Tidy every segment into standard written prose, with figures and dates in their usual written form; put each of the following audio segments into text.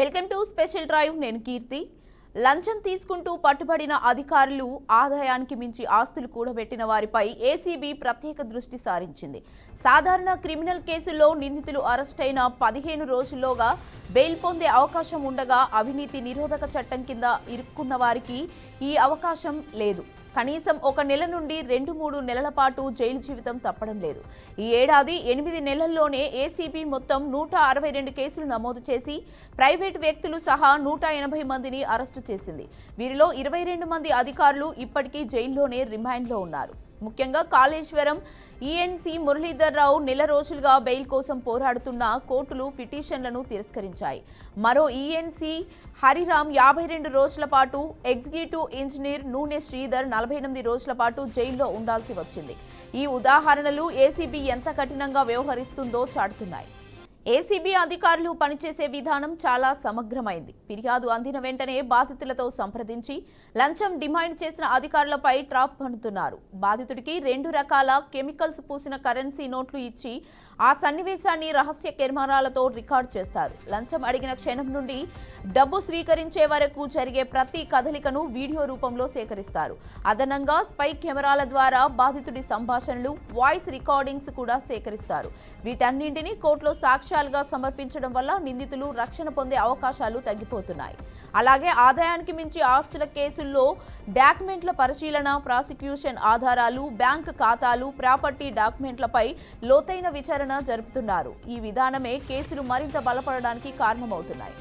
Welcome to special drive. నేను కీర్తి. లంచం తీసుకుంటూ పట్టుబడిన అధికారులు, ఆదాయానికి మించి ఆస్తులు కూడబెట్టిన వారిపై ఏసీబీ ప్రత్యేక దృష్టి సారించింది. సాధారణ క్రిమినల్ కేసుల్లో నిందితులు అరెస్టైన 15 రోజుల్లోగా బెయిల్ పొందే అవకాశం ఉండగా, అవినీతి నిరోధక చట్టం కింద ఇరుక్కున్న వారికి ఈ అవకాశం లేదు. కనీసం 1 నెల నుండి 2-3 నెలల పాటు జైలు జీవితం తప్పడం లేదు. ఈ ఏడాది 8 నెలల్లోనే ఏసీబీ మొత్తం 162 కేసులు నమోదు చేసి ప్రైవేటు వ్యక్తులు సహా 180 మందిని అరెస్టు చేసింది. వీరిలో 22 మంది అధికారులు ఇప్పటికీ జైల్లోనే రిమాండ్లో ఉన్నారు. ముఖ్యంగా కాళేశ్వరం ఈఎన్సీ మురళీధర్ రావు నెల రోజులుగా బెయిల్ కోసం పోరాడుతున్న కోర్టులు పిటిషన్లను తిరస్కరించాయి. మరో ఈఎన్సీ హరిరామ్ 52 రోజుల పాటు, ఎగ్జిక్యూటివ్ ఇంజనీర్ నూనె శ్రీధర్ 48 రోజుల పాటు జైల్లో ఉండాల్సి వచ్చింది. ఈ ఉదాహరణలు ఏసీబీ ఎంత కఠినంగా వ్యవహరిస్తుందో చాటుతున్నాయి. ఏసీబీ అధికారులు పనిచేసే విధానం చాలా సమగ్రమైంది. ఫిర్యాదు అందిన వెంటనే బాధితులతో సంప్రదించి లంచం డిమాండ్ చేసిన అధికారులపై ట్రాప్ పన్నుతున్నారు. బాధితుడికి 2 రకాల కెమికల్స్ పూసిన కరెన్సీ నోట్లు ఇచ్చి ఆ సన్నివేశాన్ని రహస్య కెమెరాలతో రికార్డ్ చేస్తారు. లంచం అడిగిన క్షణం నుండి డబ్బు స్వీకరించే వరకు జరిగే ప్రతి కదలికను వీడియో రూపంలో సేకరిస్తారు. అదనంగా స్పై కెమెరాల ద్వారా బాధితుడి సంభాషణలు, వాయిస్ రికార్డింగ్స్ కూడా సేకరిస్తారు. వీటన్నింటినీ కోర్టులో సాక్ష్యాలుగా సమర్పించడం వల్ల నిందితులు రక్షణ పొందే అవకాశాలు తగ్గిపోతున్నాయి. అలాగే ఆదాయానికి మించి ఆస్తుల కేసుల్లో డాక్యుమెంట్ల పరిశీలన, ప్రాసిక్యూషన్ ఆధారాలు, బ్యాంక్ ఖాతాలు, ప్రాపర్టీ డాక్యుమెంట్లపై లోతైన విచారణ జరుపుతున్నారు. ఈ విధానమే కేసులు మరింత బలపడడానికి కారణమవుతున్నాయి.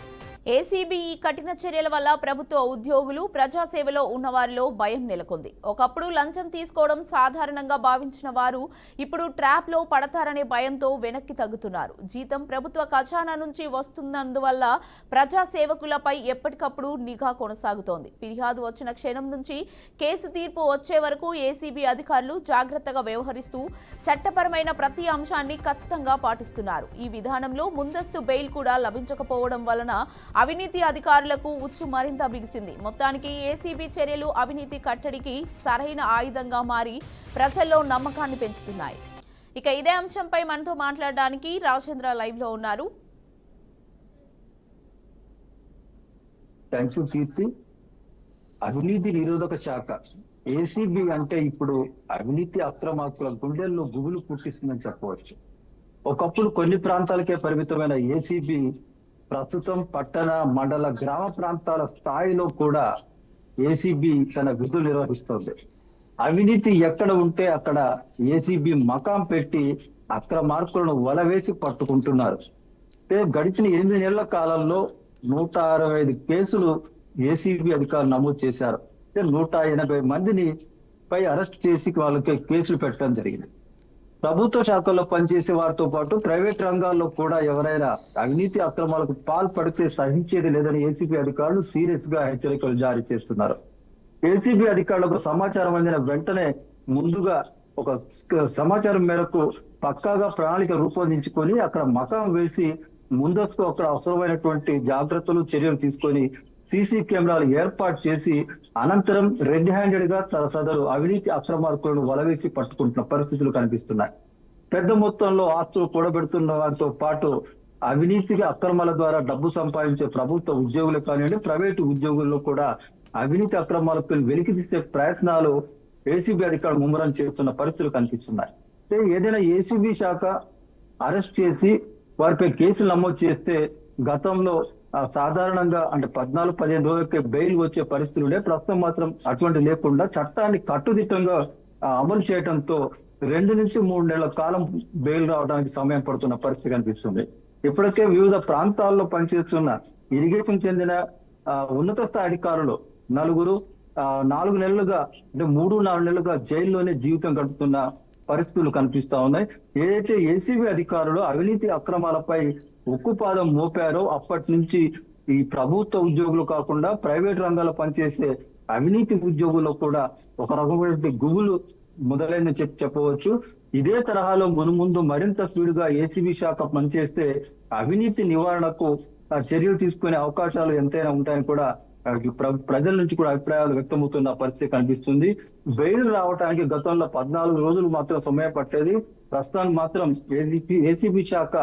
ఏసీబీ ఈ కఠిన చర్యల వల్ల ప్రభుత్వ ఉద్యోగులు, ప్రజాసేవలో ఉన్నవారిలో భయం నెలకొంది. ఒకప్పుడు లంచం తీసుకోవడం సాధారణంగా భావించిన వారు ఇప్పుడు ట్రాప్లో పడతారనే భయంతో వెనక్కి తగ్గుతున్నారు. జీతం ప్రభుత్వ ఖజానా నుంచి వస్తున్నందువల్ల ప్రజాసేవకులపై ఎప్పటికప్పుడు నిఘా కొనసాగుతోంది. ఫిర్యాదు వచ్చిన క్షణం నుంచి కేసు తీర్పు వచ్చే వరకు ఏసీబీ అధికారులు జాగ్రత్తగా వ్యవహరిస్తూ చట్టపరమైన ప్రతి అంశాన్ని ఖచ్చితంగా పాటిస్తున్నారు. ఈ విధానంలో ముందస్తు బెయిల్ కూడా లభించకపోవడం వలన అవినీతి అధికారులకు ఉచ్చు మరింత బిగిసింది. మొత్తానికి ఏసీబీ చర్యలు అవినీతి కట్టడికి సరైన ఆయుధంగా మారి ప్రజల్లో నమ్మకాన్ని పెంచుతున్నాయి. ఇక ఇదే అంశంపై మనతో మాట్లాడడానికి రాజేంద్ర లైవ్ లో ఉన్నారు. థ్యాంక్స్ కీర్తి. అవినీతి నిరోధక శాఖ ఏసీబీ అంటే ఇప్పుడు అవినీతి అక్రమార్కుల గుండెల్లో గుబులు పుట్టిస్తుందని చెప్పవచ్చు. ఒకప్పుడు కొన్ని ప్రాంతాలకే పరిమితమైన ఏసీబీ ప్రస్తుతం పట్టణ, మండల, గ్రామ ప్రాంతాల స్థాయిలో కూడా ఏసీబీ తన విధులు నిర్వహిస్తోంది. అవినీతి ఎక్కడ ఉంటే అక్కడ ఏసీబీ మకాం పెట్టి అక్రమార్కులను వలవేసి పట్టుకుంటున్నారు. గడిచిన 8 నెలల కాలంలో 165 కేసులు ఏసీబీ అధికారులు నమోదు చేశారు. 180 మందిని పై అరెస్ట్ చేసి వాళ్ళకి కేసులు పెట్టడం జరిగింది. ప్రభుత్వ శాఖల్లో పనిచేసే వారితో పాటు ప్రైవేట్ రంగాల్లో కూడా ఎవరైనా అవినీతి అక్రమాలకు పాల్పడితే సహించేది లేదని ఏసీబీ అధికారులు సీరియస్ గా హెచ్చరికలు జారీ చేస్తున్నారు. ఏసీబీ అధికారులకు సమాచారం అందిన వెంటనే ముందుగా ఒక సమాచారం మేరకు పక్కాగా ప్రణాళిక రూపొందించుకొని అక్కడ మకాం వేసి ముందస్తు అక్కడ అవసరమైనటువంటి జాగ్రత్తలు, చర్యలు తీసుకొని సీసీ కెమెరాలు ఏర్పాటు చేసి అనంతరం రెడ్ హ్యాండెడ్ గా సదరు అవినీతి అక్రమార్కులను వలవేసి పట్టుకుంటున్న పరిస్థితులు కనిపిస్తున్నాయి. పెద్ద మొత్తంలో ఆస్తులు కూడబెడుతున్న వారితో పాటు అవినీతిగా అక్రమాల ద్వారా డబ్బు సంపాదించే ప్రభుత్వ ఉద్యోగులు కానివ్వండి, ప్రైవేటు ఉద్యోగుల్లో కూడా అవినీతి అక్రమాలకు వెలికి తీసే ప్రయత్నాలు ఏసీబీ అధికారులు ముమ్మరం చేస్తున్న పరిస్థితులు కనిపిస్తున్నాయి. ఏదైనా ఏసీబీ శాఖ అరెస్ట్ చేసి వారిపై కేసులు నమోదు చేస్తే గతంలో సాధారణంగా అంటే 14-15 రోజులకే బెయిల్ వచ్చే పరిస్థితులు ఉండే. ప్రస్తుతం మాత్రం అటువంటి లేకుండా చట్టాన్ని కట్టుదిట్టంగా అమలు చేయడంతో 2 నుంచి 3 నెలల కాలం బెయిల్ రావడానికి సమయం పడుతున్న పరిస్థితి కనిపిస్తుంది. ఇప్పటికే వివిధ ప్రాంతాల్లో పనిచేస్తున్న ఇరిగేషన్ చెందిన ఉన్నత స్థాయి అధికారులు 4 నెలలుగా అంటే 3-4 నెలలుగా జైల్లోనే జీవితం గడుపుతున్న పరిస్థితులు కనిపిస్తా ఉన్నాయి. ఏదైతే ఏసీబీ అధికారులు అవినీతి అక్రమాలపై ఉక్కుపాదం మోపారో అప్పటి నుంచి ఈ ప్రభుత్వ ఉద్యోగులు కాకుండా ప్రైవేట్ రంగాల్లో పనిచేసే అవినీతి ఉద్యోగుల్లో కూడా ఒక రకమైన గుబులు మొదలైందని చెప్పవచ్చు. ఇదే తరహాలో ముందు మరింత స్పీడ్ గా ఏసీబీ శాఖ పనిచేస్తే అవినీతి నివారణకు చర్యలు తీసుకునే అవకాశాలు ఎంతైనా ఉంటాయని కూడా ప్రజల నుంచి కూడా అభిప్రాయాలు వ్యక్తమవుతున్న పరిస్థితి కనిపిస్తుంది. బెయిల్ రావడానికి గతంలో 14 రోజులు మాత్రం సమయం పట్టేది. ప్రస్తుతానికి మాత్రం ఏసీబీ శాఖ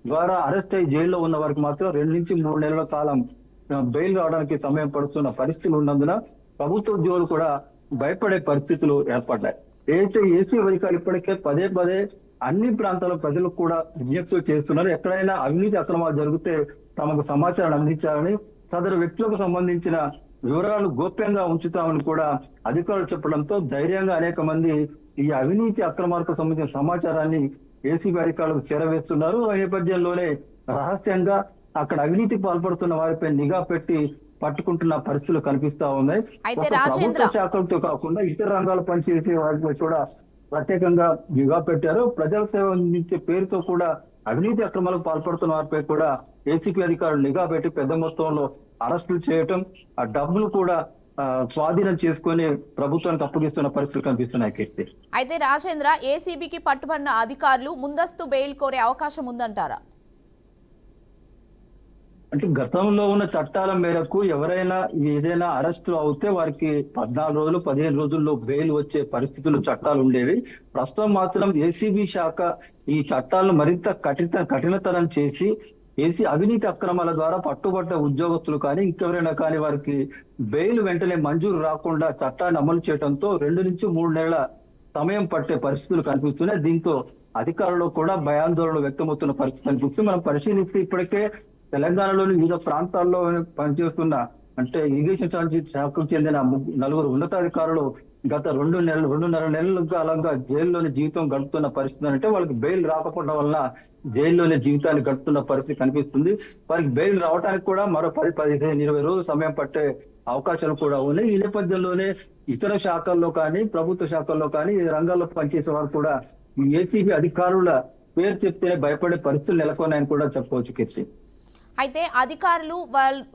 ద్వారా అరెస్ట్ అయ్యి జైల్లో ఉన్న వారికి మాత్రం 2 నుంచి 3 నెలల కాలం బెయిల్ రావడానికి సమయం పడుతున్న పరిస్థితులు ఉన్నందున ప్రభుత్వ ఉద్యోగులు కూడా భయపడే పరిస్థితులు ఏర్పడ్డాయి. ఏదైతే ఏసీ అధికారులు ఇప్పటికే పదే పదే అన్ని ప్రాంతాల ప్రజలకు కూడా విజ్ఞప్తులు చేస్తున్నారు. ఎక్కడైనా అవినీతి అక్రమాలు జరిగితే తమకు సమాచారం అందించాలని, సదరు వ్యక్తులకు సంబంధించిన వివరాలు గోప్యంగా ఉంచుతామని కూడా అధికారులు చెప్పడంతో ధైర్యంగా అనేక మంది ఈ అవినీతి అక్రమాలకు సంబంధించిన సమాచారాన్ని ఏసీబీ అధికారులకు చేరవేస్తున్నారు. ఈ నేపథ్యంలోనే రహస్యంగా అక్కడ అవినీతి పాల్పడుతున్న వారిపై నిఘా పెట్టి పట్టుకుంటున్న పరిస్థితులు కనిపిస్తా ఉన్నాయి. అయితే ఒక ప్రభుత్వ శాఖలతో కాకుండా ఇతర రంగాలు పనిచేసే వారిపై కూడా ప్రత్యేకంగా నిఘా పెట్టారు. ప్రజల సేవ అందించే పేరుతో కూడా అవినీతి అక్రమాలకు పాల్పడుతున్న వారిపై కూడా ఏసీపీ అధికారులు నిఘా పెట్టి పెద్ద మొత్తంలో అరెస్టులు చేయటం, ఆ డబ్బులు కూడా స్వాధీనం చేసుకొని ప్రభుత్వానికి అప్పగిస్తున్న పరిస్థితులు కనిపిస్తున్నాయి. కీర్తి, అయితే రాజేంద్ర, ఏసీబీకి పట్టుబడిన అధికారులు ముందస్తు బెయిల్ కోరే అవకాశం ఉందంటారా? అంటే గతంలో ఉన్న చట్టాల మేరకు ఎవరైనా ఏదైనా అరెస్ట్ అవుతే వారికి 14 రోజులు 15 రోజుల్లో బెయిల్ వచ్చే పరిస్థితులు చట్టాలు ఉండేవి. ప్రస్తుతం మాత్రం ఏసీబీ శాఖ ఈ చట్టాలను మరింత కఠినతరం చేసి అవినీతి అక్రమాల ద్వారా పట్టుబడ్డ ఉద్యోగస్తులు కానీ ఇంకెవరైనా కానీ వారికి బెయిల్ వెంటనే మంజూరు రాకుండా చట్టాన్ని అమలు చేయడంతో 2 నుంచి 3 నెలల సమయం పట్టే పరిస్థితులు కనిపిస్తున్నాయి. దీంతో అధికారులు కూడా భయాందోళనలు వ్యక్తమవుతున్న పరిస్థితి కనిపిస్తుంది. మనం పరిశీలిస్తే ఇప్పటికే తెలంగాణలోని వివిధ ప్రాంతాల్లో పనిచేస్తున్న అంటే ఇరిగేషన్ శాఖకు చెందిన 4 ఉన్నతాధికారులు గత 2.5 నెలల కాలంగా జైల్లోని జీవితం గడుపుతున్న పరిస్థితి. అంటే వాళ్ళకి బెయిల్ రాకపోవడం వల్ల జైల్లోనే జీవితాన్ని గడుపుతున్న పరిస్థితి కనిపిస్తుంది. వారికి బెయిల్ రావడానికి కూడా మరో 10, 15, 20 రోజులు సమయం పట్టే అవకాశాలు కూడా ఉన్నాయి. ఈ నేపథ్యంలోనే ఇతర శాఖల్లో కానీ ప్రభుత్వ శాఖల్లో కానీ ఈ రంగాల్లో పనిచేసే వారు కూడా ఈ ఏసీబీ అధికారుల పేరు చెప్తేనే భయపడే పరిస్థితులు నెలకొన్నాయని కూడా చెప్పవచ్చు. కేసీ, అయితే అధికారులు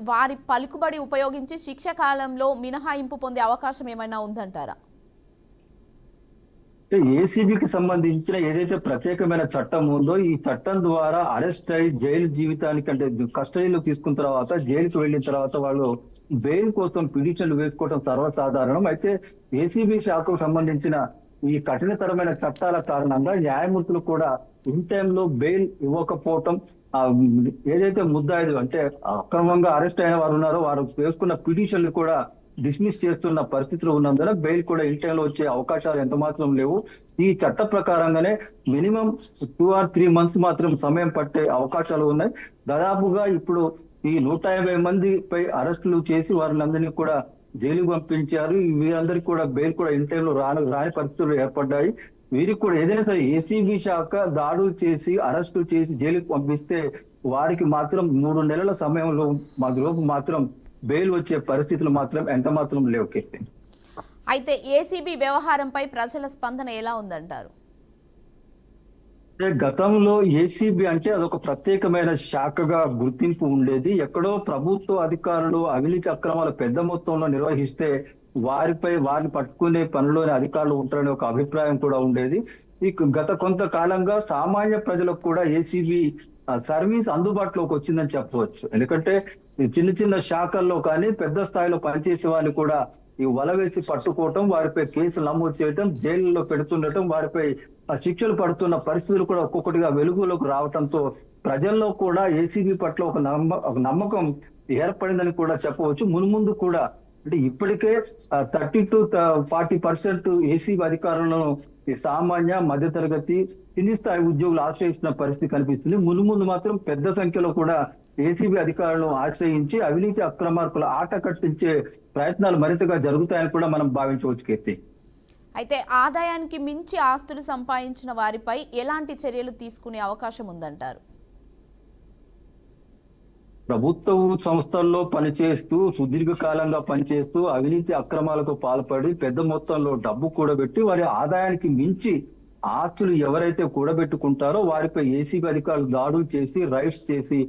వారి పలుకుబడి ఉపయోగించి శిక్ష కాలంలో మినహాయింపు పొందే అవకాశం ఏమైనా ఉందంటారా? ఏసీబీకి సంబంధించిన ఏదైతే ప్రత్యేకమైన చట్టం ఉందో ఈ చట్టం ద్వారా అరెస్ట్ అయ్యి జైలు జీవితానికి అంటే కస్టడీలో తీసుకున్న తర్వాత జైలుకి వెళ్ళిన తర్వాత వాళ్ళు బెయిల్ కోసం పిటిషన్లు వేసుకోవడం సర్వసాధారణం. అయితే ఏసీబీ శాఖకు సంబంధించిన ఈ కఠినతరమైన చట్టాల కారణంగా న్యాయమూర్తులు కూడా ఇన్ టైంలో బెయిల్ ఇవ్వకపోవటం, ఏదైతే ముద్దాయిలు అంటే అక్రమంగా అరెస్ట్ అయిన వారు ఉన్నారో వారు వేసుకున్న పిటిషన్లు కూడా డిస్మిస్ చేస్తున్న పరిస్థితులు ఉన్నందున బెయిల్ కూడా ఇన్ టైంలో వచ్చే అవకాశాలు ఎంత మాత్రం లేవు. ఈ చట్ట ప్రకారంగానే మినిమం 2 or 3 months మాత్రం సమయం పట్టే అవకాశాలు ఉన్నాయి. దాదాపుగా ఇప్పుడు ఈ 150 మందిపై అరెస్టులు చేసి వారిని కూడా జైలుకు పంపించారు. వీరందరికీ కూడా బెయిల్ కూడా ఇన్ టైంలో రాని పరిస్థితులు ఏర్పడ్డాయి. వీరికి కూడా ఏదైనా సరే ఏసీబీ శాఖ దాడులు చేసి అరెస్టులు చేసి జైలుకు పంపిస్తే వారికి మాత్రం 3 నెలల సమయంలో మధ్యలోపు మాత్రం బెయిల్ వచ్చే పరిస్థితులు మాత్రం ఎంత మాత్రం లేవు. అయితే ఏసీబీ వ్యవహారంపై ప్రజల స్పందన ఎలా ఉందంటారు? గతంలో ఏసీబీ అంటే అదొక ప్రత్యేకమైన శాఖగా గుర్తింపు ఉండేది. ఎక్కడో ప్రభుత్వ అధికారులు అవినీతి అక్రమాలు పెద్ద మొత్తంలో నిర్వహిస్తే వారిని పట్టుకునే పనిలోని అధికారులు ఉంటారనే ఒక అభిప్రాయం కూడా ఉండేది. గత కొంతకాలంగా సామాన్య ప్రజలకు కూడా ఏసీబీ సర్వీస్ అందుబాటులోకి వచ్చిందని చెప్పవచ్చు. ఎందుకంటే చిన్న చిన్న శాఖల్లో కానీ పెద్ద స్థాయిలో పనిచేసే వారిని కూడా ఈ వల వేసి పట్టుకోవటం, వారిపై కేసులు నమోదు చేయటం, జైల్లో పెడుతుండటం, వారిపై శిక్షలు పడుతున్న పరిస్థితులు కూడా ఒక్కొక్కటిగా వెలుగులోకి రావటంతో ప్రజల్లో కూడా ఏసీబీ పట్ల ఒక నమ్మకం ఏర్పడిందని కూడా చెప్పవచ్చు. మున్ముందు కూడా అంటే ఇప్పటికే 30 to 40% ఏసీబీ అధికారులను ఈ సామాన్య మధ్యతరగతి కింది స్థాయి ఉద్యోగులు ఆశ్రయిస్తున్న పరిస్థితి కనిపిస్తుంది. మున్ముందు మాత్రం పెద్ద సంఖ్యలో కూడా ఏసీబీ అధికారులను ఆశ్రయించి అవినీతి అక్రమార్కుల ఆట కట్టించే ప్రయత్నాలు మరింతగా జరుగుతాయని కూడా మనం భావించవచ్చు. కీర్తి, అయితే ఆదాయానికి మించి ఆస్తులు సంపాదించిన వారిపై ఎలాంటి చర్యలు తీసుకునే అవకాశం ఉందంటారు? ప్రభుత్వ సంస్థల్లో పనిచేస్తూ సుదీర్ఘకాలంగా పనిచేస్తూ అవినీతి అక్రమాలకు పాల్పడి పెద్ద మొత్తంలో డబ్బు కూడబెట్టి వారి ఆదాయానికి మించి ఆస్తులు ఎవరైతే కూడబెట్టుకుంటారో వారిపై ఏసీబీ అధికారులు దాడులు చేసి రైడ్స్ చేసి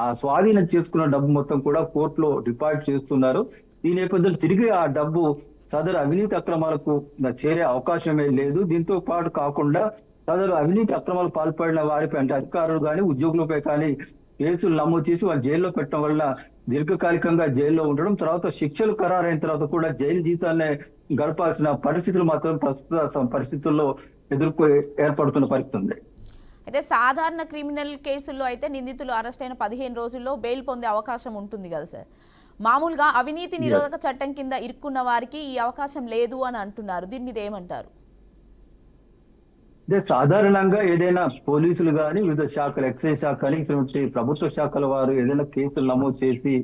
ఆ స్వాధీనం చేసుకున్న డబ్బు మొత్తం కూడా కోర్టులో డిపాజిట్ చేస్తున్నారు. ఈ నేపథ్యంలో తిరిగి ఆ డబ్బు సదరు అవినీతి అక్రమాలకు చేరే అవకాశమే లేదు. దీంతో పాటు కాకుండా సదరు అవినీతి అక్రమాలు పాల్పడిన వారిపై అంటే అధికారులు కానీ ఉద్యోగులపై కానీ కేసులు నమోదు చేసి వాళ్ళు జైల్లో పెట్టడం వల్ల దీర్ఘకాలికంగా జైల్లో ఉండడం, తర్వాత శిక్షలు ఖరారైన తర్వాత కూడా జైలు జీవితాన్ని గడపాల్సిన పరిస్థితులు మాత్రం ప్రస్తుత పరిస్థితుల్లో ఏర్పడుతున్న పరిస్థితి ఉంది. అయితే సాధారణ క్రిమినల్ కేసుల్లో అయితే నిందితులు అరెస్ట్ అయిన 15 రోజుల్లో బెయిల్ పొందే అవకాశం ఉంటుంది కదా సార్. మామూలుగా అవినీతి నిరోధక చట్టం కింద ఇరుక్కున్న వారికి ఈ అవకాశం లేదు అని అంటున్నారు. దీని మీద ఏమంటారు? అంటే సాధారణంగా ఏదైనా పోలీసులు కానీ వివిధ శాఖలు, ఎక్సైజ్ శాఖ కానీ ఇటువంటి ప్రభుత్వ శాఖల వారు ఏదైనా కేసులు నమోదు చేసి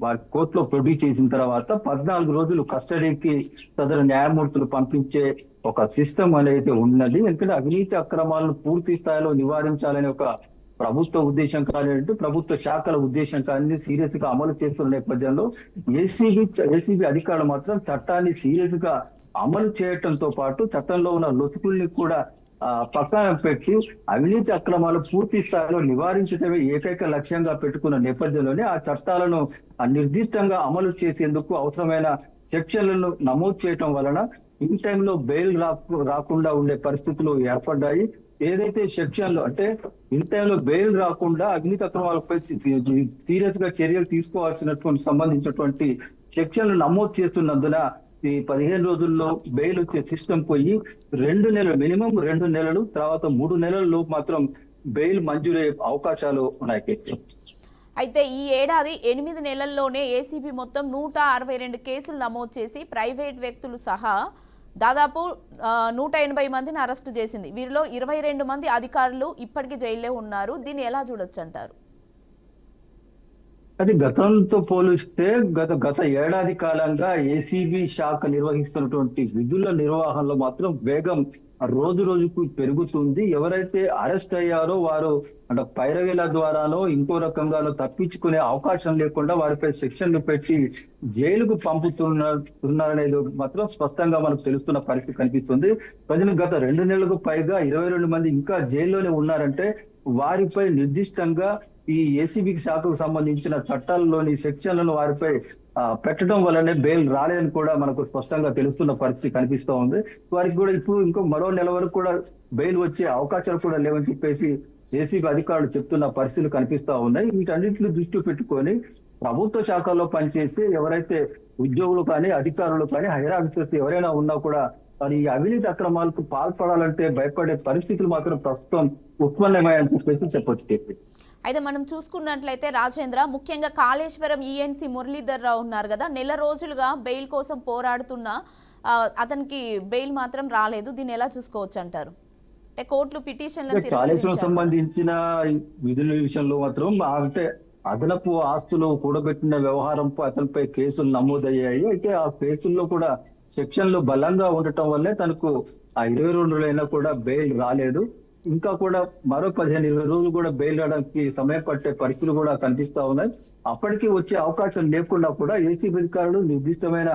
వారి కోర్టులో ప్రొడ్యూస్ చేసిన తర్వాత 14 రోజులు కస్టడీకి సదరు న్యాయమూర్తులు పంపించే ఒక సిస్టమ్ అనేది ఉన్నది. ఎందుకంటే అవినీతి అక్రమాలను పూర్తి స్థాయిలో నివారించాలనే ఒక ప్రభుత్వ ఉద్దేశం కానీ ప్రభుత్వ శాఖల ఉద్దేశం కానీ సీరియస్ గా అమలు చేస్తున్న నేపథ్యంలో ఏసీబీ అధికారులు మాత్రం చట్టాన్ని సీరియస్ గా అమలు చేయటంతో పాటు చట్టంలో ఉన్న లొసుగుల్ని కూడా పక్కన పెట్టి అవినీతి అక్రమాలు పూర్తి స్థాయిలో నివారించడమే ఏకైక లక్ష్యంగా పెట్టుకున్న నేపథ్యంలోనే ఆ చట్టాలను నిర్దిష్టంగా అమలు చేసేందుకు అవసరమైన సెక్షన్లను నమోదు చేయటం వలన ఇన్ టైంలో బెయిల్ రాకుండా ఉండే పరిస్థితులు ఏర్పడ్డాయి. ఏదైతే సెక్షన్లు అంటే ఇన్ టైంలో బెయిల్ రాకుండా అవినీతి అక్రమాలపై సీరియస్ గా చర్యలు తీసుకోవాల్సినటువంటి సంబంధించినటువంటి సెక్షన్లు నమోదు చేస్తున్నందున ఈ 15 రోజుల్లో బెయిల్ వచ్చే సిస్టమ్ పోయి 2 నెలలు, మినిమం 2 నెలలు, తర్వాత 3 నెలల్లో మాత్రం బెయిల్ మంజూరయ్యే అవకాశాలు ఉన్నాయి. అయితే ఈ ఏడాది 8 నెలల్లోనే ఏసీబీ మొత్తం 162 కేసులు నమోదు చేసి ప్రైవేట్ వ్యక్తులు సహా దాదాపు 180 మందిని అరెస్టు చేసింది. వీరిలో 22 మంది అధికారులు ఇప్పటికీ జైల్లో ఉన్నారు. దీన్ని ఎలా చూడొచ్చు అంటారు? అది గతంతో పోలిస్తే గత ఏడాది కాలంగా ఏసీబీ శాఖ నిర్వహిస్తున్నటువంటి విధుల నిర్వహణలో మాత్రం వేగం రోజు రోజుకు పెరుగుతుంది. ఎవరైతే అరెస్ట్ అయ్యారో వారు అంటే పైరవీల ద్వారానో ఇంకో రకంగానో తప్పించుకునే అవకాశం లేకుండా వారిపై సెక్షన్లు పెట్టి జైలుకు పంపుతున్నారనేది మాత్రం స్పష్టంగా మనకు తెలుస్తున్న పరిస్థితి కనిపిస్తుంది. ప్రజలు గత 2 నెలలకు పైగా 22 మంది ఇంకా జైల్లోనే ఉన్నారంటే వారిపై నిర్దిష్టంగా ఈ ఏసీబీ శాఖకు సంబంధించిన చట్టాల్లోని సెక్షన్లను వారిపై పెట్టడం వల్లనే బెయిల్ రాలేదని కూడా మనకు స్పష్టంగా తెలుస్తున్న పరిస్థితి కనిపిస్తూ ఉంది. వారికి కూడా ఇప్పుడు ఇంకో మరో నెల వరకు కూడా బెయిల్ వచ్చే అవకాశాలు కూడా లేవని చెప్పేసి ఏసీబీ అధికారులు చెప్తున్న పరిస్థితులు కనిపిస్తా ఉన్నాయి. వీటన్నింటిని దృష్టి పెట్టుకొని ప్రభుత్వ శాఖల్లో పనిచేసి ఎవరైతే ఉద్యోగులు కానీ అధికారులు కానీ హైర్ ఆఫీసర్స్ ఎవరైనా ఉన్నా కూడా మరి ఈ అవినీతి అక్రమాలకు పాల్పడాలంటే భయపడే పరిస్థితులు మాత్రం ప్రస్తుతం ఉత్పన్నమయ్యని చెప్పేసి చెప్పొచ్చు. అయితే మనం చూసుకున్నట్లయితే రాజేంద్ర, ముఖ్యంగా కాళేశ్వరం ఈఎన్సీ మురళీధర్ రావు ఉన్నారు కదా, నెల రోజులుగా బెయిల్ కోసం పోరాడుతున్న అతనికి బెయిల్ మాత్రం రాలేదు. దీన్ని ఎలా చూసుకోవచ్చు అంటారు? అంటే కోర్టులు పిటిషన్లను కాళేశ్వరం సంబంధించిన విధుల విషయంలో మాత్రం అంటే అదనపు ఆస్తులు కూడబెట్టిన వ్యవహారంపై అతనిపై కేసులు నమోదయ్యాయి. అయితే ఆ కేసుల్లో కూడా సెక్షన్లు బలంగా ఉండటం వల్లే తనకు ఆ 22 రోజులైనా కూడా బెయిల్ రాలేదు. ఇంకా కూడా మరో 15-20 రోజులు కూడా బెయిల్ రావడానికి సమయం పట్టే పరిస్థితులు కూడా కనిపిస్తా ఉన్నాయి. అప్పటికి వచ్చే అవకాశం లేకుండా కూడా ఏసీబీ అధికారులు నిర్దిష్టమైన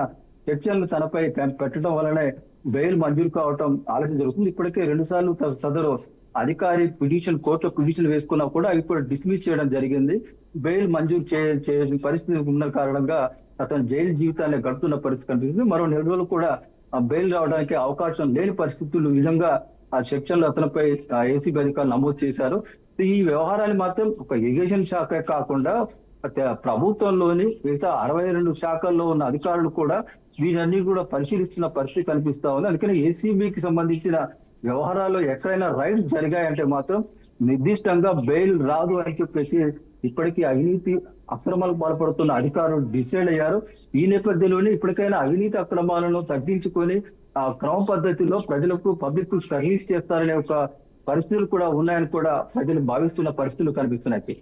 సెక్షన్లు తనపై పెట్టడం వల్లనే బెయిల్ మంజూరు కావటం ఆలస్యం జరుగుతుంది. ఇప్పటికే 2 సార్లు సదరు అధికారి కోర్టులో పిటిషన్ వేసుకున్నా కూడా అవి కూడా డిస్మిస్ చేయడం జరిగింది. బెయిల్ మంజూరు చేయని పరిస్థితి ఉన్న కారణంగా అతను జైలు జీవితాన్ని గడుపుతున్న పరిస్థితి కనిపిస్తుంది. మరో 2 రోజులు కూడా బెయిల్ రావడానికి అవకాశం లేని పరిస్థితులు విధంగా ఆ సెక్షన్లు అతనిపై ఏసీబీ అధికారులు నమోదు చేశారు. ఈ వ్యవహారాన్ని మాత్రం ఒక ఇరిగేషన్ శాఖ కాకుండా ప్రభుత్వంలోని మిగతా 62 శాఖల్లో ఉన్న అధికారులు కూడా వీరన్నీ కూడా పరిశీలిస్తున్న పరిస్థితి కనిపిస్తా ఉంది. అందుకని ఏసీబీకి సంబంధించిన వ్యవహారాల్లో ఎక్కడైనా రైట్స్ జరిగాయంటే మాత్రం నిర్దిష్టంగా బెయిల్ రాదు అని చెప్పేసి ఇప్పటికీ అవినీతి అక్రమాలకు పాల్పడుతున్న అధికారులు డిసైడ్ అయ్యారు. ఈ నేపథ్యంలోనే ఇప్పటికైనా అవినీతి అక్రమాలను తగ్గించుకొని ఆ క్రమ పద్ధతిలో ప్రజలకు పబ్లిక్ సర్వీస్ చేస్తారనే ఒక పరిస్థితులు కూడా ఉన్నాయని కూడా ప్రజలు భావిస్తున్న పరిస్థితులు కనిపిస్తున్నాయి.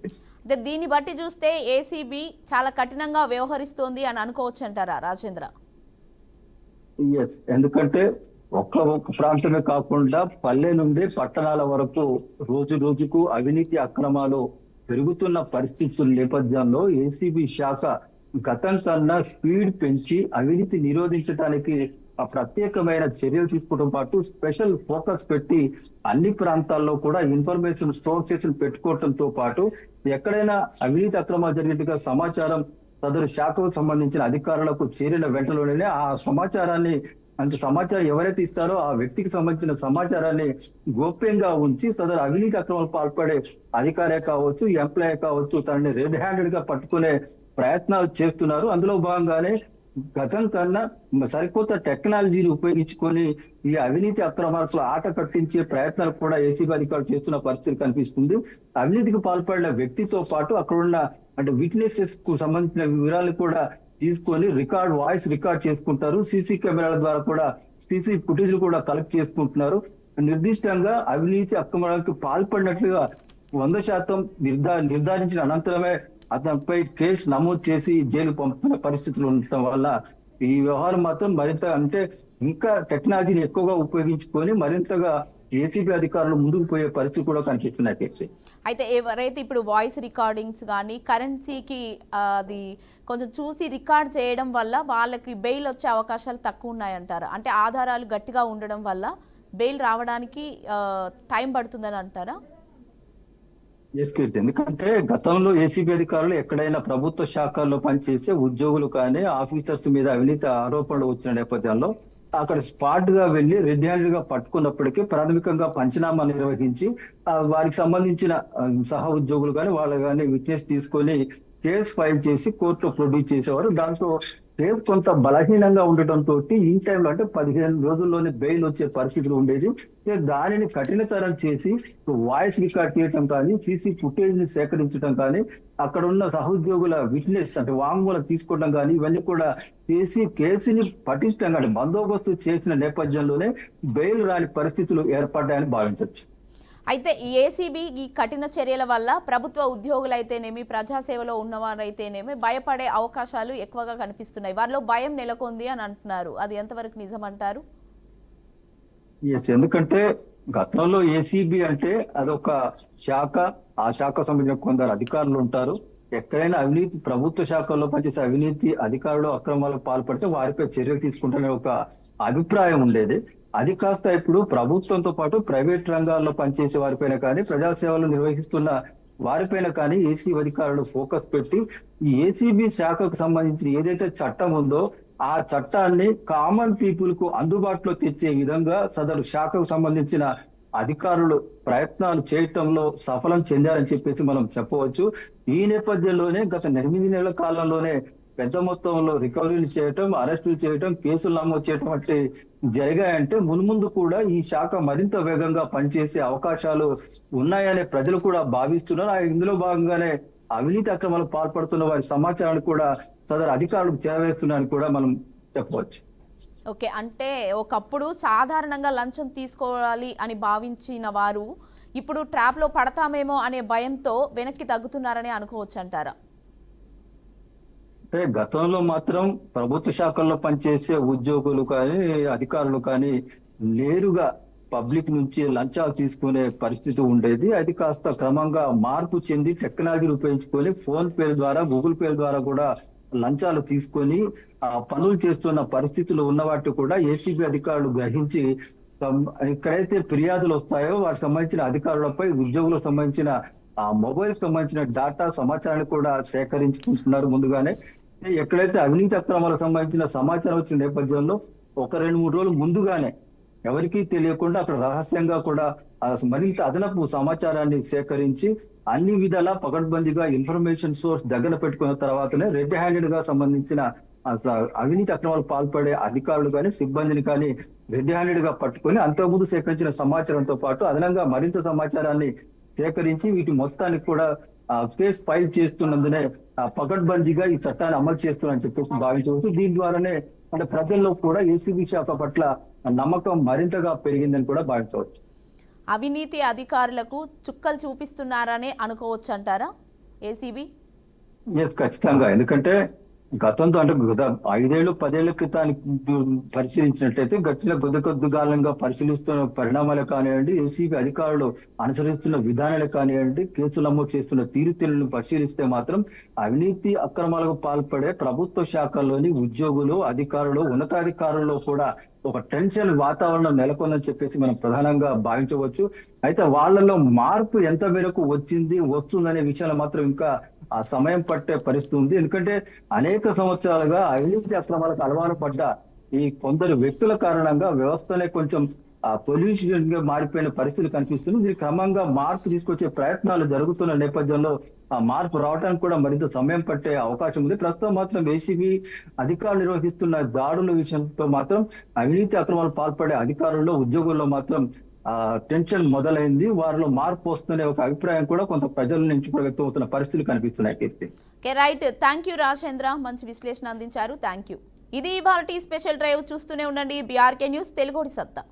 దీన్ని బట్టి చూస్తే ఏసీబీ చాలా కఠినంగా వ్యవహరిస్తోంది అని అనుకోవచ్చు అంటారా రాజేంద్ర? ఎందుకంటే ఒక్క ప్రాంతమే కాకుండా పల్లె నుండి పట్టణాల వరకు రోజు రోజుకు అవినీతి అక్రమాలు పెరుగుతున్న పరిస్థితుల నేపథ్యంలో ఏసీబీ శాఖ గతం కన్నా స్పీడ్ పెంచి అవినీతి నిరోధించడానికి ప్రత్యేకమైన చర్యలు తీసుకోవడం పాటు స్పెషల్ ఫోకస్ పెట్టి అన్ని ప్రాంతాల్లో కూడా ఇన్ఫర్మేషన్ స్టోర్ చేసి పెట్టుకోవడంతో పాటు ఎక్కడైనా అవినీతి అక్రమాలు జరిగినట్టుగా సమాచారం సదరు శాఖకు సంబంధించిన అధికారులకు చేరిన వెంటనే ఆ సమాచారాన్ని సమాచారం ఎవరైతే ఇస్తారో ఆ వ్యక్తికి సంబంధించిన సమాచారాన్ని గోప్యంగా ఉంచి సదరు అవినీతి అక్రమాలు పాల్పడే అధికారే కావచ్చు, ఎంప్లాయీ కావచ్చు, తనని రెడ్ హ్యాండెడ్ గా పట్టుకునే ప్రయత్నాలు చేస్తున్నారు. అందులో భాగంగానే గతం కన్నా సరికొత్త టెక్నాలజీని ఉపయోగించుకొని ఈ అవినీతి అక్రమాలకు ఆట కట్టించే ప్రయత్నాలు కూడా ఏసీబీ అధికారులు చేస్తున్న పరిస్థితి కనిపిస్తుంది. అవినీతికి పాల్పడిన వ్యక్తితో పాటు అక్కడున్న అంటే విట్నెసెస్ కు సంబంధించిన వివరాలు కూడా తీసుకొని వాయిస్ రికార్డ్ చేసుకుంటారు. సీసీ కెమెరాల ద్వారా కూడా సీసీ ఫుటేజ్ కూడా కలెక్ట్ చేసుకుంటున్నారు. నిర్దిష్టంగా అవినీతి అక్రమాలకు పాల్పడినట్లుగా 100% నిర్ధారించిన అనంతరమే అతనిపై కేసు నమోదు చేసి జైలు పంపుతున్న పరిస్థితులు ఉండటం వల్ల ఈ వ్యవహారం మాత్రం మరింత అంటే ఇంకా టెక్నాలజీని ఎక్కువగా ఉపయోగించుకొని మరింతగా ఏసీబీ అధికారులు ముందుకు పోయే పరిస్థితి కూడా కనిపిస్తున్నాయి. అయితే ఎవరైతే ఇప్పుడు వాయిస్ రికార్డింగ్స్ కానీ కరెన్సీకి అది కొంచెం చూసి రికార్డ్ చేయడం వల్ల వాళ్ళకి బెయిల్ వచ్చే అవకాశాలు తక్కువ ఉన్నాయంటారా? అంటే ఆధారాలు గట్టిగా ఉండడం వల్ల బెయిల్ రావడానికి టైం పడుతుందని అంటారా? ఎందుకంటే గతంలో ఏసీబీ అధికారులు ఎక్కడైనా ప్రభుత్వ శాఖల్లో పనిచేసే ఉద్యోగులు కానీ ఆఫీసర్స్ మీద అవినీతి ఆరోపణలు వచ్చిన నేపథ్యంలో అక్కడ స్పాట్ గా వెళ్లి రెడ్ హ్యాండెడ్ గా పట్టుకున్నప్పటికీ ప్రాథమికంగా పంచనామా నిర్వహించి వారికి సంబంధించిన సహ ఉద్యోగులు కానీ వాళ్ళు కానీ విట్నెస్ తీసుకొని కేసు ఫైల్ చేసి కోర్టులో ప్రొడ్యూస్ చేసేవారు. దాంతో కేసు కొంత బలహీనంగా ఉండటంతో ఈ టైంలో అంటే 15 రోజుల్లోనే బెయిల్ వచ్చే పరిస్థితులు ఉండేది. దానిని కఠినతరం చేసి వాయిస్ రికార్డ్ చేయడం కానీ సీసీ ఫుటేజ్ ని సేకరించడం కానీ అక్కడ ఉన్న సహోద్యోగుల విట్నెస్ అంటే వాంగ్మూలం తీసుకోవడం కానీ ఇవన్నీ కూడా చేసి కేసుని పటిష్టంగా బందోబస్తు చేసిన నేపథ్యంలోనే బెయిల్ రాని పరిస్థితులు ఏర్పడ్డాయని భావించవచ్చు. అయితే ఈ ఏసీబీ ఈ కఠిన చర్యల వల్ల ప్రభుత్వ ఉద్యోగులైతేనేమి ప్రజాసేవలో ఉన్నవారైతేనేమి భయపడే అవకాశాలు ఎక్కువగా కనిపిస్తున్నాయి. వారిలో భయం నెలకొంది అని అంటున్నారు. అది ఎంతవరకు నిజమంటారు? ఎందుకంటే గతంలో ఏసీబీ అంటే అదొక శాఖ, ఆ శాఖ సంబంధించిన కొందరు అధికారులు ఉంటారు. ఎక్కడైనా అవినీతి ప్రభుత్వ శాఖల్లో పనిచేసే అవినీతి అధికారులు అక్రమాలకు పాల్పడితే వారిపై చర్యలు తీసుకుంటారనే ఒక అభిప్రాయం ఉండేది. అది కాస్త ఇప్పుడు ప్రభుత్వంతో పాటు ప్రైవేట్ రంగాల్లో పనిచేసే వారిపైన కానీ ప్రజాసేవలు నిర్వహిస్తున్న వారిపైన కానీ ఏసీబీ అధికారులు ఫోకస్ పెట్టి ఈ ఏసీబీ శాఖకు సంబంధించిన ఏదైతే చట్టం ఉందో ఆ చట్టాన్ని కామన్ పీపుల్ కు అందుబాటులో తెచ్చే విధంగా సదరు శాఖకు సంబంధించిన అధికారులు ప్రయత్నాలు చేయటంలో సఫలం చెందారని చెప్పేసి మనం చెప్పవచ్చు. ఈ నేపథ్యంలోనే గత 8 నెలల కాలంలోనే పెద్ద మొత్తంలో రికవరీలు చేయటం, అరెస్టులు చేయటం, కేసులు నమోదు చేయటం వంటి జరిగాయంటే మున్ముందు కూడా ఈ శాఖ మరింత వేగంగా పనిచేసే అవకాశాలు ఉన్నాయనే ప్రజలు కూడా భావిస్తున్నారు. ఇందులో భాగంగానే అవినీతి అక్రమాలకు పాల్పడుతున్న వారి సమాచారాన్ని కూడా సదరు అధికారులకు చేరవేస్తున్నారని కూడా మనం చెప్పవచ్చు. ఓకే, అంటే ఒకప్పుడు సాధారణంగా లంచం తీసుకోవాలి అని భావించిన వారు ఇప్పుడు ట్రాప్ లో పడతామేమో అనే భయంతో వెనక్కి తగ్గుతున్నారని అనుకోవచ్చు అంటారా? అంటే గతంలో మాత్రం ప్రభుత్వ శాఖల్లో పనిచేసే ఉద్యోగులు కానీ అధికారులు కానీ నేరుగా పబ్లిక్ నుంచి లంచాలు తీసుకునే పరిస్థితి ఉండేది. అది కాస్త క్రమంగా మార్పు చెంది టెక్నాలజీని ఉపయోగించుకొని ఫోన్ పే ద్వారా గూగుల్ పే ద్వారా కూడా లంచాలు తీసుకొని పనులు చేస్తున్న పరిస్థితులు ఉన్న వాటి కూడా ఏసీబీ అధికారులు గ్రహించి ఎక్కడైతే ఫిర్యాదులు వస్తాయో వాటికి సంబంధించిన అధికారులపై ఉద్యోగులకు సంబంధించిన మొబైల్ సంబంధించిన డేటా సమాచారాన్ని కూడా సేకరించుకుంటున్నారు. ముందుగానే ఎక్కడైతే అవినీతి అక్రమాలకు సంబంధించిన సమాచారం వచ్చిన నేపథ్యంలో 1-2-3 రోజులు ముందుగానే ఎవరికీ తెలియకుండా అక్కడ రహస్యంగా కూడా మరింత అదనపు సమాచారాన్ని సేకరించి అన్ని విధాలా పకడ్బందీగా ఇన్ఫర్మేషన్ సోర్స్ దగ్గర పెట్టుకున్న తర్వాతనే రెడ్ హ్యాండెడ్ గా సంబంధించిన అవినీతి అక్రమాలు పాల్పడే అధికారులు కానీ సిబ్బందిని కానీ రెడ్ హ్యాండెడ్ గా పట్టుకొని అంతకుముందు సేకరించిన సమాచారంతో పాటు అదనంగా మరింత సమాచారాన్ని సేకరించి వీటి మొత్తానికి కూడా కేసు ఫైల్ చేస్తున్నందునే పకడ్బందీగా ఈ చట్టాన్ని అమలు చేస్తున్నారని చెప్పేసి భావించవచ్చు. దీని ద్వారానే అంటే ప్రజల్లో కూడా ఏసీబీ శాఖ పట్ల నమ్మకం మరింతగా పెరిగిందని కూడా భావించవచ్చు. అవినీతి అధికారులకు చుక్కలు చూపిస్తున్నారని అనుకోవచ్చు అంటారా ఏసీబీ? ఖచ్చితంగా. ఎందుకంటే గతంతో అంటే 5-10 ఏళ్ల క్రితానికి పరిశీలించినట్లయితే గట్టిన కొద్దిగాలంగా పరిశీలిస్తున్న పరిణామాలు కానివ్వండి, ఏసీబీ అధికారులు అనుసరిస్తున్న విధానాలు కానివ్వండి, కేసులు నమోదు చేస్తున్న తీరుతెన్నులను పరిశీలిస్తే మాత్రం అవినీతి అక్రమాలకు పాల్పడే ప్రభుత్వ శాఖల్లోని ఉద్యోగులు, అధికారులు, ఉన్నతాధికారుల్లో కూడా ఒక టెన్షన్ వాతావరణం నెలకొందని చెప్పేసి మనం ప్రధానంగా భావించవచ్చు. అయితే వాళ్ళలో మార్పు ఎంత మేరకు వస్తుందనే విషయాలు మాత్రం ఇంకా ఆ సమయం పట్టే పరిస్థితి ఉంది. ఎందుకంటే అనేక సంవత్సరాలుగా అవినీతి అక్రమాలకు అలవాటు పడ్డ ఈ కొందరు వ్యక్తుల కారణంగా వ్యవస్థనే కొంచెం పొల్యూషన్ గా మారిపోయిన పరిస్థితులు కనిపిస్తుంది. ఇది క్రమంగా మార్పు తీసుకొచ్చే ప్రయత్నాలు జరుగుతున్న నేపథ్యంలో ఆ మార్పు రావడానికి కూడా మరింత సమయం పట్టే అవకాశం ఉంది. ప్రస్తుతం మాత్రం ఏసీబీ అధికారులు నిర్వహిస్తున్న దాడుల విషయంతో మాత్రం అవినీతి అక్రమాలు పాల్పడే అధికారుల్లో ఉద్యోగుల్లో మాత్రం టెన్షన్ మొదలైంది. వారిలో మార్పు వస్తుందనే ఒక అభిప్రాయం కూడా కొంత ప్రజల నుంచి కూడా వ్యక్తం అవుతున్న పరిస్థితులు కనిపిస్తున్నాయి. కీర్తి. రైట్, థ్యాంక్ యూ రాజేంద్ర, మంచి విశ్లేషణ అందించారు. Thank you. ఇది ఇవాల్టి స్పెషల్ డ్రైవ్. చూస్తూనే ఉండండి బీఆర్కే న్యూస్, తెలుగోడి సత్తా.